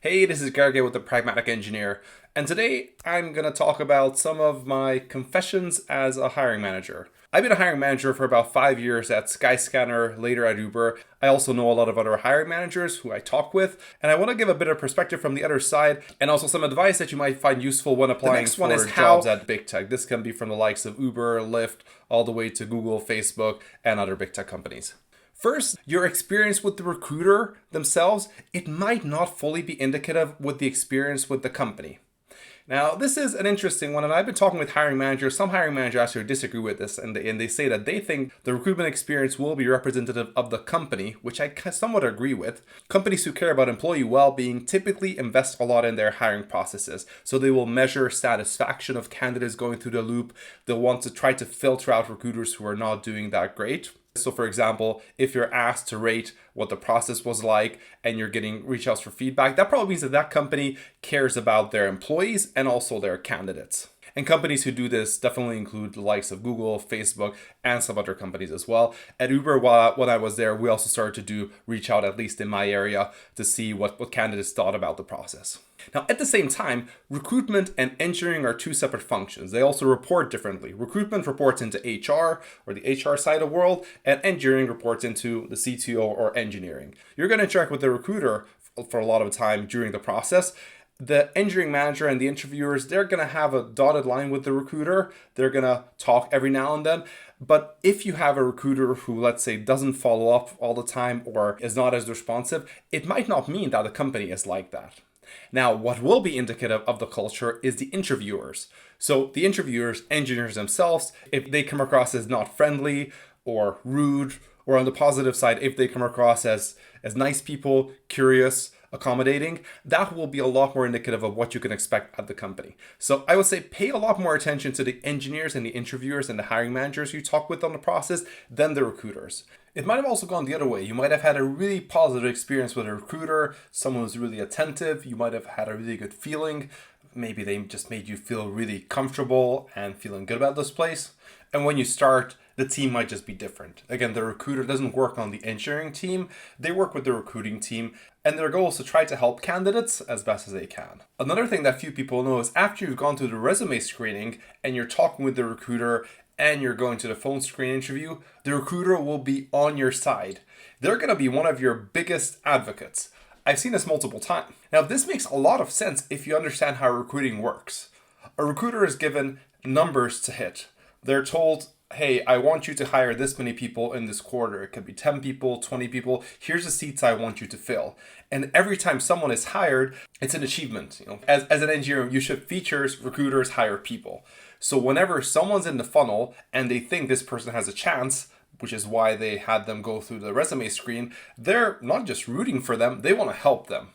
Hey, this is Gerge with the Pragmatic Engineer, and today I'm going to talk about some of my confessions as a hiring manager. I've been a hiring manager for about 5 years at Skyscanner, later at Uber. I also know a lot of other hiring managers who I talk with, and I want to give a bit of perspective from the other side and also some advice that you might find useful when applying. The next one is jobs at big tech. This can be from the likes of Uber, Lyft, all the way to Google, Facebook, and other big tech companies. First, your experience with the recruiter themselves, it might not fully be indicative with the experience with the company. Now, this is an interesting one, and I've been talking with hiring managers. Some hiring managers actually disagree with this, and they say that they think the recruitment experience will be representative of the company, which I somewhat agree with. Companies who care about employee well-being typically invest a lot in their hiring processes, so they will measure satisfaction of candidates going through the loop. They'll want to try to filter out recruiters who are not doing that great. So for example, if you're asked to rate what the process was like and you're getting reach outs for feedback, that probably means that that company cares about their employees and also their candidates. And companies who do this definitely include the likes of Google, Facebook, and some other companies as well. At Uber, when I was there, we also started to do reach out, at least in my area, to see what candidates thought about the process. Now, at the same time, recruitment and engineering are two separate functions. They also report differently. Recruitment reports into HR, or the HR side of the world, and engineering reports into the CTO or engineering. You're going to interact with the recruiter for a lot of time during the process. The engineering manager and the interviewers, they're going to have a dotted line with the recruiter. They're going to talk every now and then. But if you have a recruiter who, let's say, doesn't follow up all the time or is not as responsive, it might not mean that the company is like that. Now, what will be indicative of the culture is the interviewers. So the interviewers, engineers themselves, if they come across as not friendly or rude, or on the positive side, if they come across as nice people, curious, accommodating, that will be a lot more indicative of what you can expect at the company. So I would say pay a lot more attention to the engineers and the interviewers and the hiring managers you talk with on the process than the recruiters. It might have also gone the other way. You might have had a really positive experience with a recruiter, someone who's really attentive. You might have had a really good feeling. Maybe they just made you feel really comfortable and feeling good about this place. And when you start, the team might just be different. Again, the recruiter doesn't work on the engineering team. They work with the recruiting team, and their goal is to try to help candidates as best as they can. Another thing that few people know is after you've gone through the resume screening and you're talking with the recruiter and you're going to the phone screen interview, the recruiter will be on your side. They're going to be one of your biggest advocates. I've seen this multiple times. Now, this makes a lot of sense if you understand how recruiting works. A recruiter is given numbers to hit. They're told, hey, I want you to hire this many people in this quarter. It could be 10 people, 20 people. Here's the seats I want you to fill. And every time someone is hired, it's an achievement. As an engineer, you should features, recruiters hire people. So whenever someone's in the funnel and they think this person has a chance, which is why they had them go through the resume screen, they're not just rooting for them, they want to help them.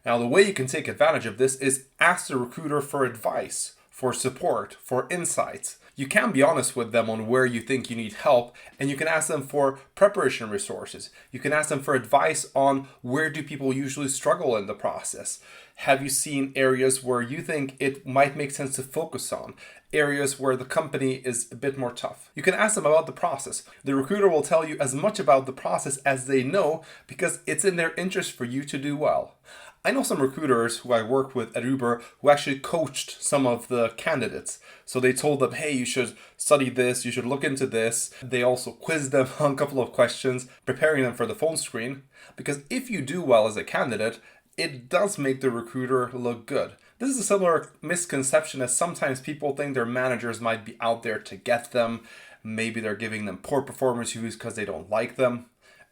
Now, the way you can take advantage of this is ask the recruiter for advice, for support, for insights. You can be honest with them on where you think you need help, and you can ask them for preparation resources. You can ask them for advice on where do people usually struggle in the process. Have you seen areas where you think it might make sense to focus on? Areas where the company is a bit more tough. You can ask them about the process. The recruiter will tell you as much about the process as they know because it's in their interest for you to do well. I know some recruiters who I worked with at Uber who actually coached some of the candidates. So they told them, hey, you should study this, you should look into this. They also quizzed them on a couple of questions, preparing them for the phone screen. Because if you do well as a candidate, it does make the recruiter look good. This is a similar misconception as sometimes people think their managers might be out there to get them. Maybe they're giving them poor performance reviews because they don't like them.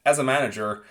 As a manager,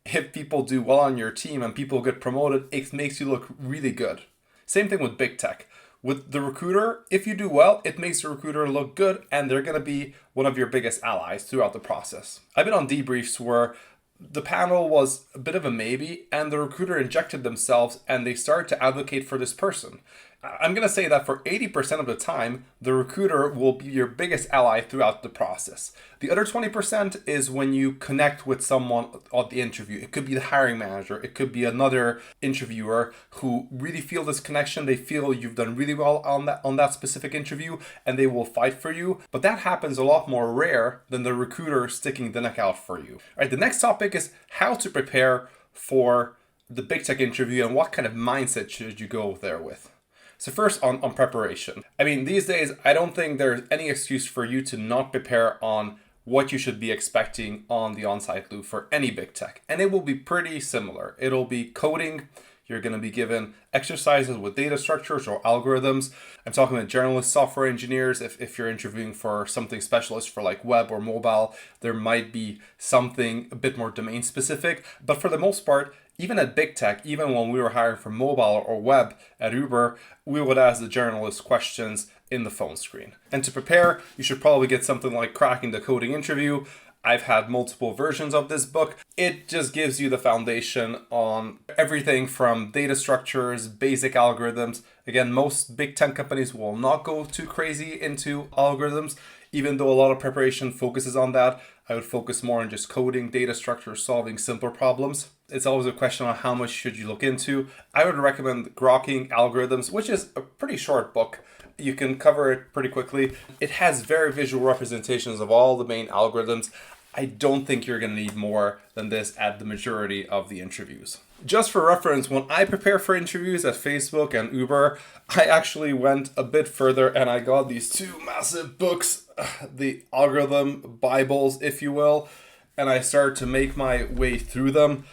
if people do well on your team and people get promoted, it makes you look really good. Same thing with big tech. With the recruiter, if you do well, it makes the recruiter look good and they're going to be one of your biggest allies throughout the process. I've been on debriefs where the panel was a bit of a maybe and the recruiter injected themselves and they started to advocate for this person. I'm going to say that for 80% of the time, the recruiter will be your biggest ally throughout the process. The other 20% is when you connect with someone at the interview. It could be the hiring manager. It could be another interviewer who really feel this connection. They feel you've done really well on that specific interview and they will fight for you. But that happens a lot more rare than the recruiter sticking the neck out for you. All right, the next topic is how to prepare for the big tech interview and what kind of mindset should you go there with. So first on preparation. I mean, these days, I don't think there's any excuse for you to not prepare on what you should be expecting on the on-site loop for any big tech. And it will be pretty similar. It'll be coding. You're going to be given exercises with data structures or algorithms. I'm talking about generalist software engineers. If you're interviewing for something specialist for like web or mobile, there might be something a bit more domain specific. But for the most part, even at big tech, even when we were hiring for mobile or web at Uber, we would ask the generalist questions in the phone screen. And to prepare, you should probably get something like Cracking the Coding Interview. I've had multiple versions of this book. It just gives you the foundation on everything from data structures, basic algorithms. Again, most big tech companies will not go too crazy into algorithms, even though a lot of preparation focuses on that. I would focus more on just coding, data structures, solving simpler problems. It's always a question on how much should you look into. I would recommend Grokking Algorithms, which is a pretty short book. You can cover it pretty quickly. It has very visual representations of all the main algorithms. I don't think you're going to need more than this at the majority of the interviews. Just for reference, when I prepare for interviews at Facebook and Uber, I actually went a bit further and I got these two massive books, the algorithm Bibles, if you will, and I started to make my way through them.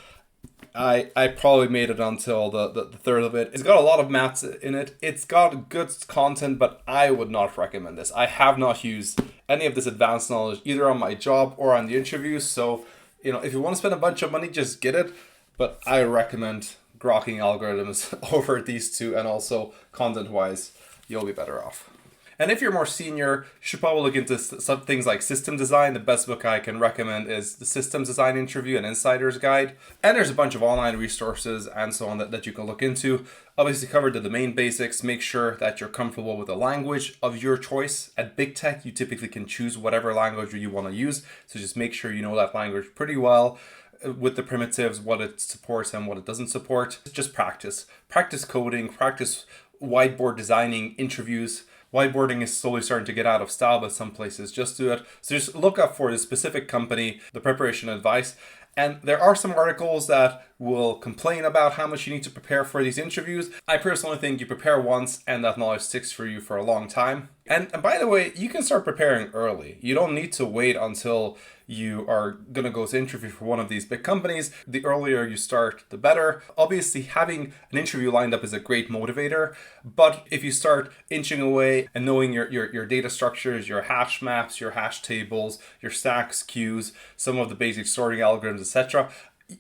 I probably made it until the third of it. It's got a lot of maths in it. It's got good content, but I would not recommend this. I have not used any of this advanced knowledge either on my job or on the interviews. So, if you want to spend a bunch of money, just get it. But I recommend Grokking Algorithms over these two, and also content-wise, you'll be better off. And if you're more senior, you should probably look into some things like system design. The best book I can recommend is The Systems Design Interview, an Insider's Guide. And there's a bunch of online resources and so on that you can look into. Obviously cover the domain basics. Make sure that you're comfortable with the language of your choice. At big tech, you typically can choose whatever language you want to use. So just make sure you know that language pretty well. With the primitives, what it supports and what it doesn't support. Just practice. Practice coding, practice whiteboard designing interviews. Whiteboarding is slowly starting to get out of style, but some places just do it. So just look up for the specific company, the preparation advice. And there are some articles that will complain about how much you need to prepare for these interviews. I personally think you prepare once and that knowledge sticks for you for a long time. And by the way, you can start preparing early. You don't need to wait until you are going to go to interview for one of these big companies. The earlier you start, the better. Obviously, having an interview lined up is a great motivator. But if you start inching away and knowing your data structures, your hash maps, your hash tables, your stacks, queues, some of the basic sorting algorithms, etc.,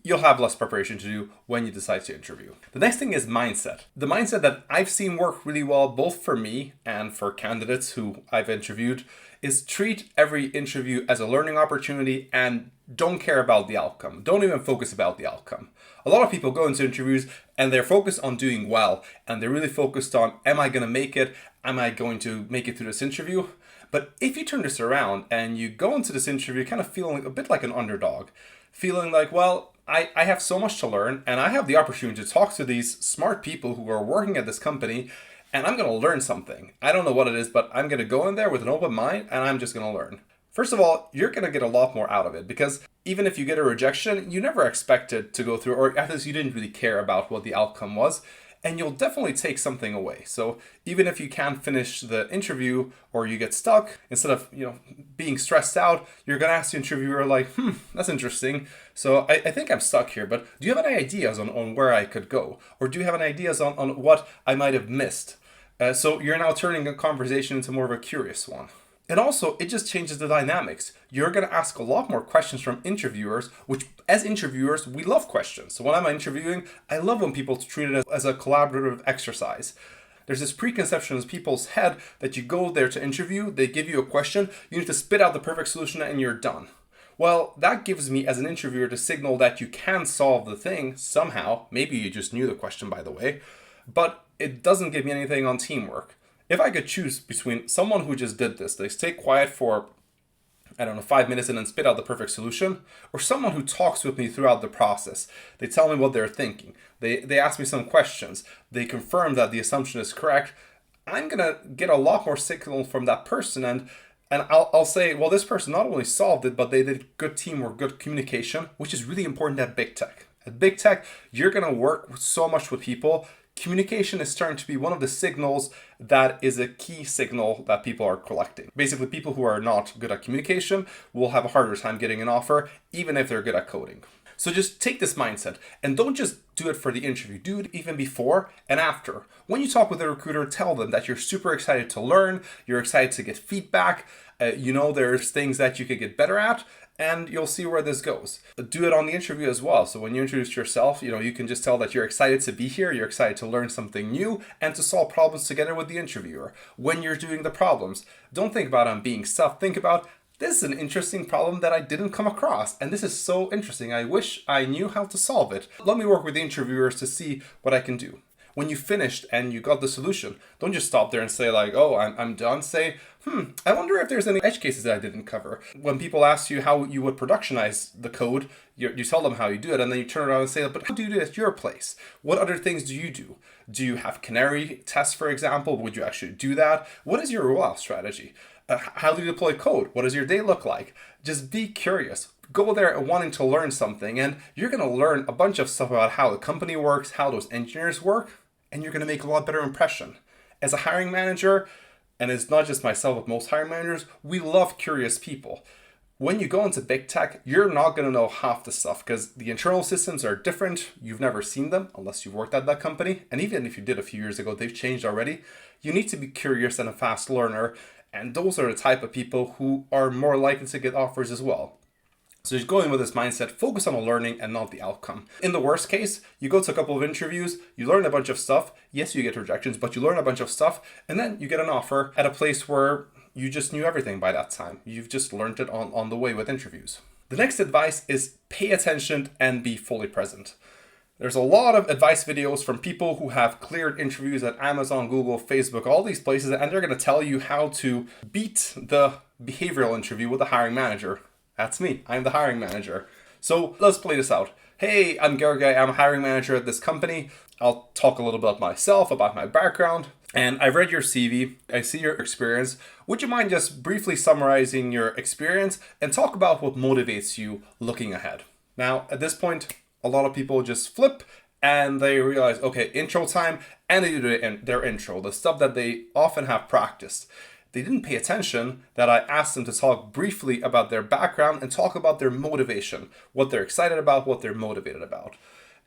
you'll have less preparation to do when you decide to interview. The next thing is mindset. The mindset that I've seen work really well, both for me and for candidates who I've interviewed, is treat every interview as a learning opportunity and don't care about the outcome. Don't even focus about the outcome. A lot of people go into interviews and they're focused on doing well, and they're really focused on, am I going to make it? Am I going to make it through this interview? But if you turn this around and you go into this interview kind of feeling a bit like an underdog, feeling like, well, I have so much to learn and I have the opportunity to talk to these smart people who are working at this company, and I'm going to learn something. I don't know what it is, but I'm going to go in there with an open mind and I'm just going to learn. First of all, you're going to get a lot more out of it because even if you get a rejection, you never expected to go through, or at least you didn't really care about what the outcome was. And you'll definitely take something away. So even if you can't finish the interview or you get stuck, instead of being stressed out, you're gonna ask the interviewer like, that's interesting. So I think I'm stuck here, but do you have any ideas on where I could go? Or do you have any ideas on what I might have missed? So you're now turning a conversation into more of a curious one. And also, it just changes the dynamics. You're going to ask a lot more questions from interviewers, which as interviewers, we love questions. So when I'm interviewing, I love when people treat it as a collaborative exercise. There's this preconception in people's head that you go there to interview, they give you a question, you need to spit out the perfect solution and you're done. Well, that gives me as an interviewer the signal that you can solve the thing somehow. Maybe you just knew the question, by the way, but it doesn't give me anything on teamwork. If I could choose between someone who just did this, they stay quiet for, 5 minutes and then spit out the perfect solution, or someone who talks with me throughout the process. They tell me what they're thinking. They ask me some questions. They confirm that the assumption is correct. I'm going to get a lot more signal from that person, and I'll say, well, this person not only solved it, but they did good teamwork, good communication, which is really important at big tech. At big tech, you're going to work so much with people. Communication is starting to be one of the signals that is a key signal that people are collecting. Basically, people who are not good at communication will have a harder time getting an offer, even if they're good at coding. So just take this mindset and don't just do it for the interview. Do it even before and after. When you talk with a recruiter, tell them that you're super excited to learn, you're excited to get feedback, there's things that you could get better at, and you'll see where this goes. Do it on the interview as well. So when you introduce yourself, you can just tell that you're excited to be here, you're excited to learn something new, and to solve problems together with the interviewer. When you're doing the problems, don't think about them being stuff. Think about, this is an interesting problem that I didn't come across, and this is so interesting. I wish I knew how to solve it. Let me work with the interviewers to see what I can do. When you finished and you got the solution, don't just stop there and say like, oh, I'm done. Say, I wonder if there's any edge cases that I didn't cover. When people ask you how you would productionize the code, you tell them how you do it, and then you turn around and say, but how do you do it at your place? What other things do you do? Do you have canary tests, for example? Would you actually do that? What is your rollout strategy? How do you deploy code? What does your day look like? Just be curious. Go there wanting to learn something, and you're going to learn a bunch of stuff about how the company works, how those engineers work, and you're going to make a lot better impression. As a hiring manager, and it's not just myself, but most hiring managers, we love curious people. When you go into big tech, you're not going to know half the stuff because the internal systems are different. You've never seen them unless you've worked at that company. And even if you did a few years ago, they've changed already. You need to be curious and a fast learner. And those are the type of people who are more likely to get offers as well. So just going with this mindset, focus on the learning and not the outcome. In the worst case, you go to a couple of interviews, you learn a bunch of stuff. Yes, you get rejections, but you learn a bunch of stuff. And then you get an offer at a place where you just knew everything by that time. You've just learned it on the way with interviews. The next advice is pay attention and be fully present. There's a lot of advice videos from people who have cleared interviews at Amazon, Google, Facebook, all these places, and they're going to tell you how to beat the behavioral interview with the hiring manager. That's me. I'm the hiring manager. So let's play this out. Hey, I'm Georgi. I'm a hiring manager at this company. I'll talk a little bit about myself, about my background. And I've read your CV. I see your experience. Would you mind just briefly summarizing your experience and talk about what motivates you looking ahead? Now, at this point, a lot of people just flip and they realize, okay, intro time, and they do their intro, the stuff that they often have practiced. They didn't pay attention that I asked them to talk briefly about their background and talk about their motivation, what they're excited about, what they're motivated about.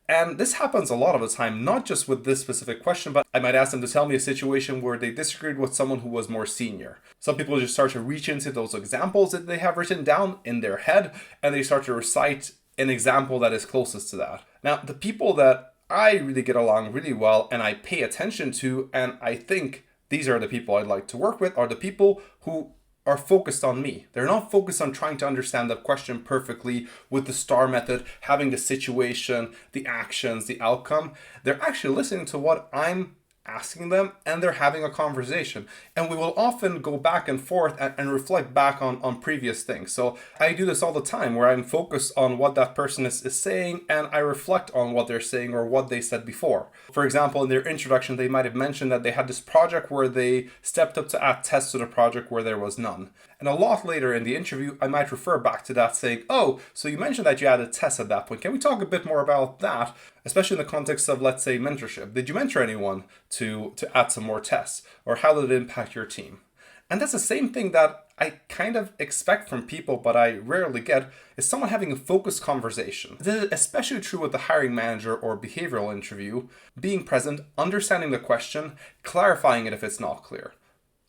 And this happens a lot of the time, not just with this specific question, but I might ask them to tell me a situation where they disagreed with someone who was more senior. Some people just start to reach into those examples that they have written down in their head, and they start to recite an example that is closest to that. Now, the people that I really get along really well and I pay attention to, and I think these are the people I'd like to work with, are the people who are focused on me. They're not focused on trying to understand the question perfectly with the STAR method, having the situation, the actions, the outcome. They're actually listening to what I'm asking them, and they're having a conversation. And we will often go back and forth and reflect back on previous things. So I do this all the time where I'm focused on what that person is saying, and I reflect on what they're saying or what they said before. For example, in their introduction, they might have mentioned that they had this project where they stepped up to add tests to the project where there was none. And a lot later in the interview, I might refer back to that saying, oh, so you mentioned that you added tests at that point. Can we talk a bit more about that? Especially in the context of, let's say, mentorship. Did you mentor anyone to add some more tests? Or how did it impact your team? And that's the same thing that I kind of expect from people, but I rarely get, is someone having a focused conversation. This is especially true with the hiring manager or behavioral interview, being present, understanding the question, clarifying it if it's not clear.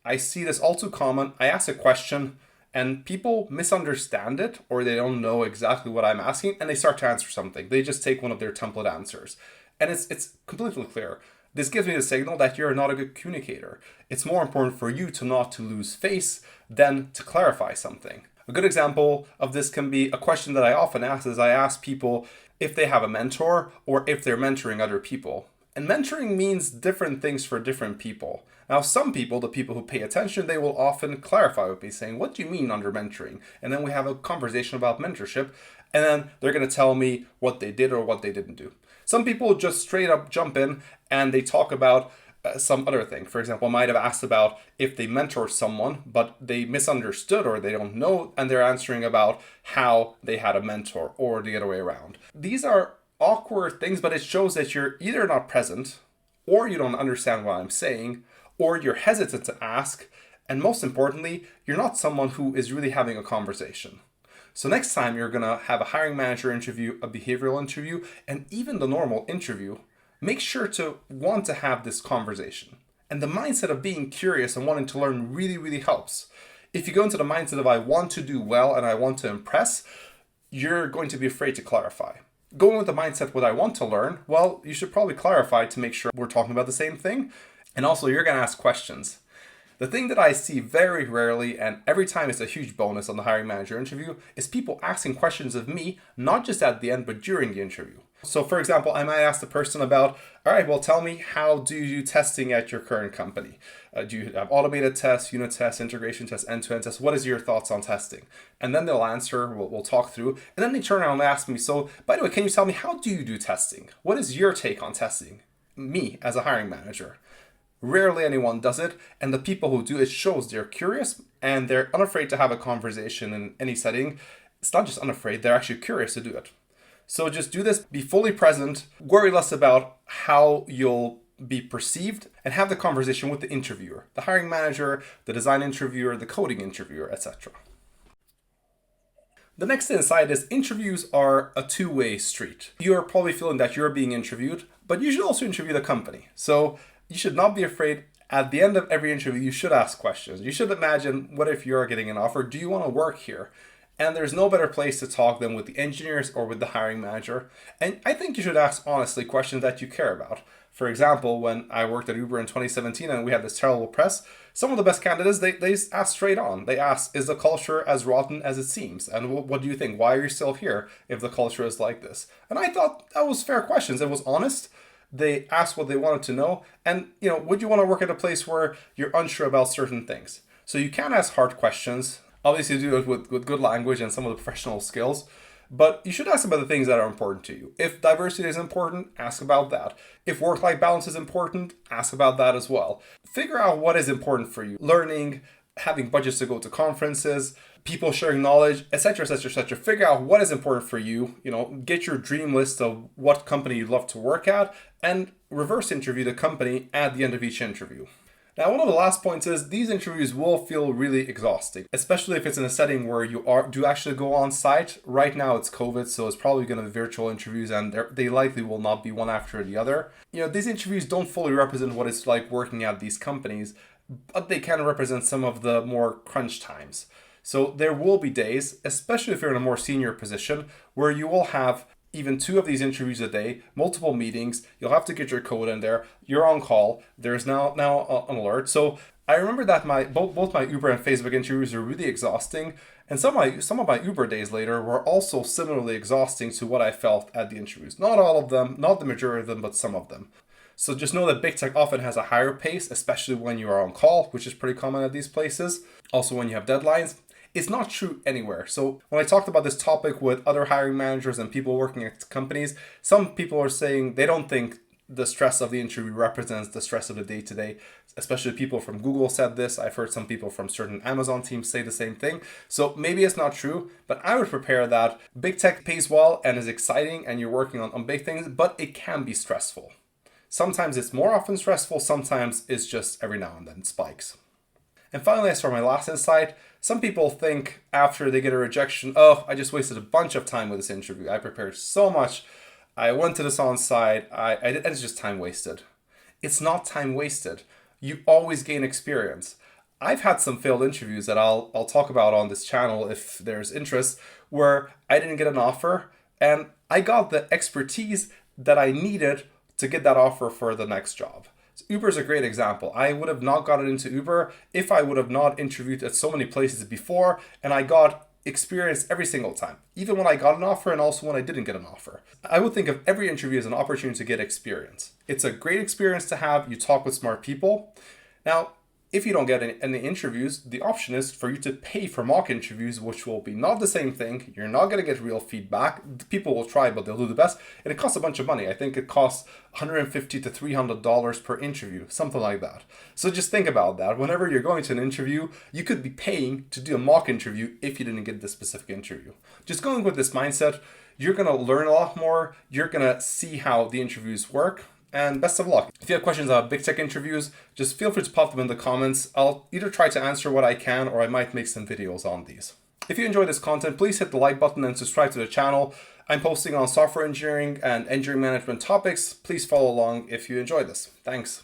I see this all too common. I ask a question and people misunderstand it, or they don't know exactly what I'm asking, and they start to answer something. They just take one of their template answers. And it's completely clear. This gives me the signal that you're not a good communicator. It's more important for you to not to lose face than to clarify something. A good example of this can be a question that I often ask is I ask people if they have a mentor or if they're mentoring other people. And mentoring means different things for different people. Now, some people, the people who pay attention, they will often clarify with me saying, what do you mean under mentoring? And then we have a conversation about mentorship, and then they're going to tell me what they did or what they didn't do. Some people just straight up jump in and they talk about some other thing. For example, I might have asked about if they mentor someone, but they misunderstood or they don't know, and they're answering about how they had a mentor or the other way around. These are awkward things, but it shows that you're either not present, or you don't understand what I'm saying, or you're hesitant to ask, and most importantly, you're not someone who is really having a conversation. So next time you're gonna have a hiring manager interview, a behavioral interview, and even the normal interview, make sure to want to have this conversation. And the mindset of being curious and wanting to learn really, really helps. If you go into the mindset of I want to do well and I want to impress, you're going to be afraid to clarify. Going with the mindset what I want to learn, well, you should probably clarify to make sure we're talking about the same thing. And also you're going to ask questions. The thing that I see very rarely, and every time it's a huge bonus on the hiring manager interview, is people asking questions of me, not just at the end, but during the interview. So for example, I might ask the person about, all right, well, tell me, how do you do testing at your current company? Do you have automated tests, unit tests, integration tests, end-to-end tests? What is your thoughts on testing? And then they'll answer, we'll talk through, and then they turn around and ask me, so by the way, can you tell me, how do you do testing? What is your take on testing? Me, as a hiring manager. Rarely anyone does it, and the people who do it shows they're curious and they're unafraid to have a conversation in any setting. It's not just unafraid, they're actually curious to do it. So just do this, be fully present, worry less about how you'll be perceived, and have the conversation with the interviewer, the hiring manager, the design interviewer, the coding interviewer, etc. The next insight is interviews are a two-way street. You're probably feeling that you're being interviewed, but you should also interview the company. So you should not be afraid. At the end of every interview, you should ask questions. You should imagine, what if you're getting an offer? Do you want to work here? And there's no better place to talk than with the engineers or with the hiring manager. And I think you should ask honestly questions that you care about. For example, when I worked at Uber in 2017 and we had this terrible press, some of the best candidates, they asked straight on. They asked, is the culture as rotten as it seems? And what do you think? Why are you still here if the culture is like this? And I thought that was fair questions. It was honest. They asked what they wanted to know. And, would you want to work at a place where you're unsure about certain things? So you can ask hard questions. Obviously do it with good language and some of the professional skills. But you should ask about the things that are important to you. If diversity is important, ask about that. If work-life balance is important, ask about that as well. Figure out what is important for you. Learning, having budgets to go to conferences, people sharing knowledge, etc., etc., etc. Figure out what is important for you. Get your dream list of what company you'd love to work at, and reverse interview the company at the end of each interview. Now, one of the last points is these interviews will feel really exhausting, especially if it's in a setting where you do actually go on site. Right now it's COVID, so it's probably going to be virtual interviews, and they likely will not be one after the other. These interviews don't fully represent what it's like working at these companies, but they can represent some of the more crunch times. So there will be days, especially if you're in a more senior position, where you will have even 2 of these interviews a day, multiple meetings. You'll have to get your code in there. You're on call. There's now an alert. So I remember that both my Uber and Facebook interviews were really exhausting, and some of my Uber days later were also similarly exhausting to what I felt at the interviews. Not all of them, not the majority of them, but some of them. So just know that big tech often has a higher pace, especially when you are on call, which is pretty common at these places. Also when you have deadlines. It's not true anywhere. So when I talked about this topic with other hiring managers and people working at companies, some people are saying they don't think the stress of the interview represents the stress of the day-to-day. Especially people from Google said this. I've heard some people from certain Amazon teams say the same thing. So maybe it's not true, but I would prepare that big tech pays well and is exciting and you're working on big things, but it can be stressful. Sometimes it's more often stressful, sometimes it's just every now and then it spikes. And finally, as for my last insight, some people think after they get a rejection, oh, I just wasted a bunch of time with this interview. I prepared so much. I went to this on-site. And it's just time wasted. It's not time wasted. You always gain experience. I've had some failed interviews that I'll talk about on this channel if there's interest, where I didn't get an offer and I got the expertise that I needed to get that offer for the next job. So Uber is a great example. I would have not gotten into Uber if I would have not interviewed at so many places before, and I got experience every single time, even when I got an offer and also when I didn't get an offer. I would think of every interview as an opportunity to get experience. It's a great experience to have. You talk with smart people. Now, if you don't get any interviews, the option is for you to pay for mock interviews, which will be not the same thing. You're not going to get real feedback. People will try, but they'll do the best. And it costs a bunch of money. I think it costs $150 to $300 per interview, something like that. So just think about that. Whenever you're going to an interview, you could be paying to do a mock interview if you didn't get the specific interview. Just going with this mindset, You're going to learn a lot more. You're going to see how the interviews work. And best of luck. If you have questions about big tech interviews, just feel free to pop them in the comments. I'll either try to answer what I can, or I might make some videos on these. If you enjoy this content, please hit the like button and subscribe to the channel. I'm posting on software engineering and engineering management topics. Please follow along if you enjoy this. Thanks.